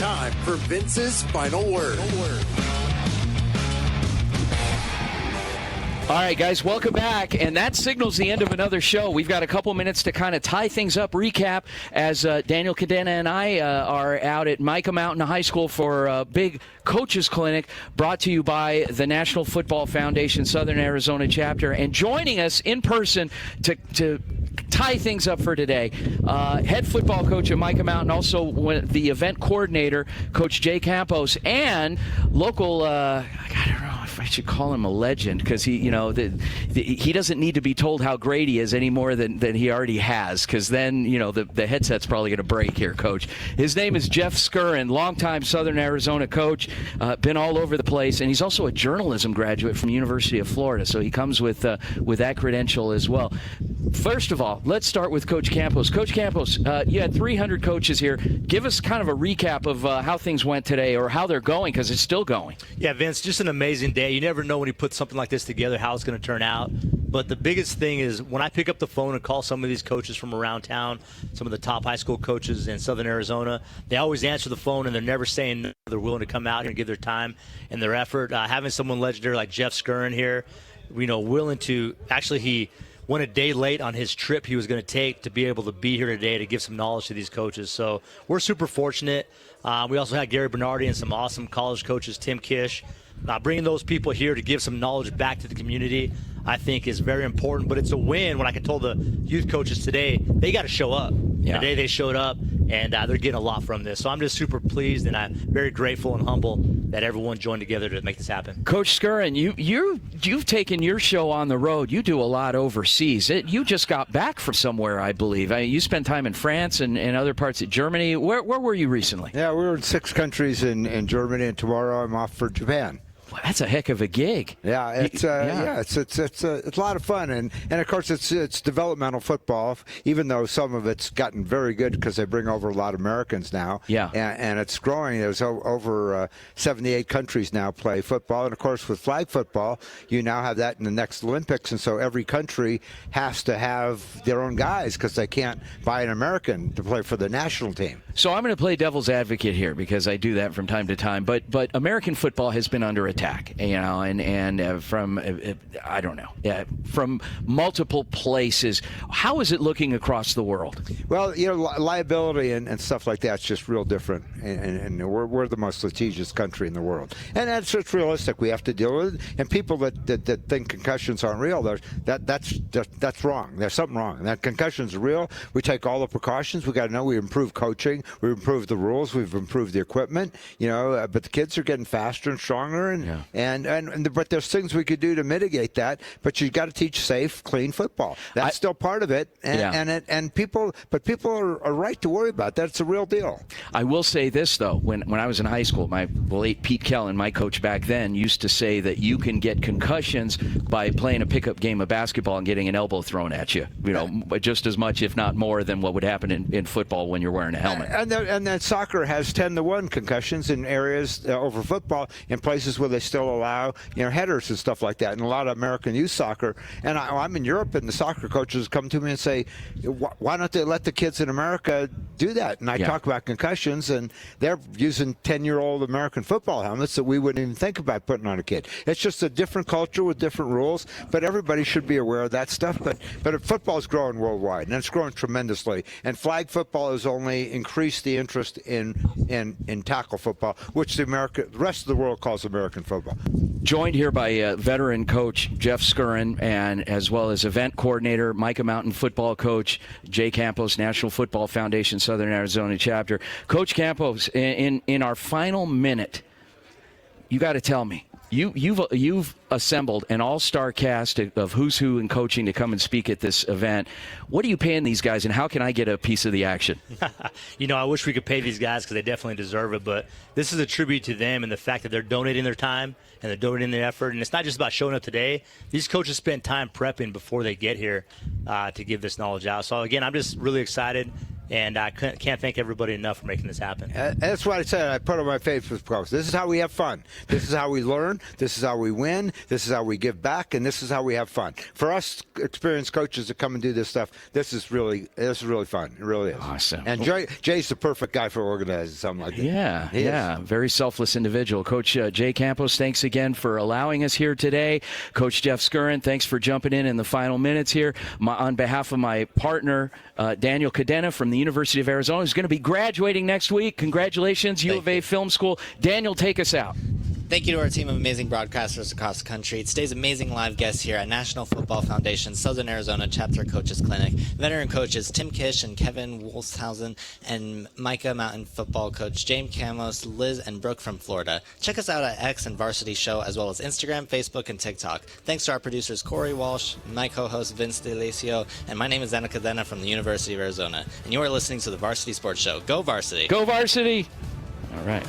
time for Vince's Final Word. All right, guys, welcome back. And that signals the end of another show. We've got a couple minutes to kind of tie things up, recap, as Daniel Cadena and I are out at Micah Mountain High School for a big coaches clinic brought to you by the National Football Foundation Southern Arizona chapter. And joining us in person to tie things up for today, head football coach at Micah Mountain, also the event coordinator, Coach Jay Campos, and local, I don't know if I should call him a legend, because he doesn't need to be told how great he is any more than he already has, because then, the headset's probably going to break here, Coach. His name is Jeff Scurran, longtime Southern Arizona coach, been all over the place, and he's also a journalism graduate from the University of Florida, so he comes with that credential as well. First of all, let's start with Coach Campos. Coach Campos, you had 300 coaches here. Give us kind of a recap of how things went today, or how they're going, because it's still going. Yeah, Vince, just an amazing day. You never know when you put something like this together how it's going to turn out. But the biggest thing is when I pick up the phone and call some of these coaches from around town, some of the top high school coaches in Southern Arizona, they always answer the phone and they're never saying no. They're willing to come out here and give their time and their effort. Having someone legendary like Jeff Scurran here, willing to – actually he – went a day late on his trip he was going to take to be able to be here today to give some knowledge to these coaches. So we're super fortunate. We also had Gary Bernardi and some awesome college coaches, Tim Kish. Bringing those people here to give some knowledge back to the community, I think, is very important. But it's a win when I can tell the youth coaches today, they got to show up. Yeah. Today they showed up, and they're getting a lot from this. So I'm just super pleased, and I'm very grateful and humble that everyone joined together to make this happen. Coach Scurran, you've taken your show on the road. You do a lot overseas. You just got back from somewhere, I believe. You spent time in France and other parts of Germany. Where were you recently? Yeah, we were in 6 countries in Germany, and tomorrow I'm off for Japan. That's a heck of a gig. Yeah, it's a lot of fun, and of course it's developmental football. Even though some of it's gotten very good because they bring over a lot of Americans now. Yeah, and it's growing. There's over 78 countries now play football, and of course with flag football, you now have that in the next Olympics, and so every country has to have their own guys because they can't buy an American to play for the national team. So I'm going to play devil's advocate here because I do that from time to time. But American football has been under attack, and from I don't know, from multiple places. How is it looking across the world? Well, liability and stuff like that's just real different, and we're the most litigious country in the world, and that's just realistic. We have to deal with it. And people that think concussions aren't real, that's wrong. There's something wrong. And that concussions are real. We take all the precautions. We got to know we improve coaching. We've improved the rules. We've improved the equipment. But the kids are getting faster and stronger, but there's things we could do to mitigate that. But you got to teach safe, clean football. That's still part of it, and people are right to worry about that. It's a real deal. I will say this though: when I was in high school, my late Pete Kellen, my coach back then, used to say that you can get concussions by playing a pickup game of basketball and getting an elbow thrown at you. Just as much, if not more, than what would happen in football when you're wearing a helmet. And then soccer has 10-to-1 concussions in areas over football in places where they still allow headers and stuff like that. And a lot of American youth soccer. And I'm in Europe, and the soccer coaches come to me and say, why don't they let the kids in America do that? And I talk about concussions, and they're using 10-year-old American football helmets that we wouldn't even think about putting on a kid. It's just a different culture with different rules, but everybody should be aware of that stuff. But football is growing worldwide, and it's growing tremendously. And flag football has only increased the interest in tackle football, which the rest of the world calls American football. Joined here by veteran coach Jeff Scurran, and as well as event coordinator, Micah Mountain football coach Jay Campos, National Football Foundation Southern Arizona chapter. Coach Campos, in our final minute, you got to tell me, You've assembled an all-star cast of who's who in coaching to come and speak at this event. What are you paying these guys, and how can I get a piece of the action? I wish we could pay these guys because they definitely deserve it, but this is a tribute to them and the fact that they're donating their time and they're donating their effort. And it's not just about showing up today. These coaches spend time prepping before they get here to give this knowledge out. So, again, I'm just really excited. And I can't thank everybody enough for making this happen. That's what I said. I put on my Facebook post. This is how we have fun. This is how we learn. This is how we win. This is how we give back. And this is how we have fun. For us experienced coaches that come and do this stuff, this is really fun. It really is. Awesome. And Jay's the perfect guy for organizing something like that. Yeah. Very selfless individual. Coach Jay Campos, thanks again for allowing us here today. Coach Jeff Scurran, thanks for jumping in the final minutes here. On behalf of my partner, Daniel Cadena from the University of Arizona, who's going to be graduating next week. Congratulations, U of A Film School. Daniel, take us out. Thank you to our team of amazing broadcasters across the country. Today's amazing live guests here at National Football Foundation Southern Arizona Chapter Coaches Clinic. Veteran coaches Tim Kish and Kevin Wolfshausen, and Micah Mountain football coach James Campos, Liz and Brooke from Florida. Check us out at X and Varsity Show, as well as Instagram, Facebook, and TikTok. Thanks to our producers Corey Walsh, my co-host Vince DeLacio, and my name is Daniel Cadena from the University of Arizona. And you are listening to the Varsity Sports Show. Go Varsity! Go Varsity! All right.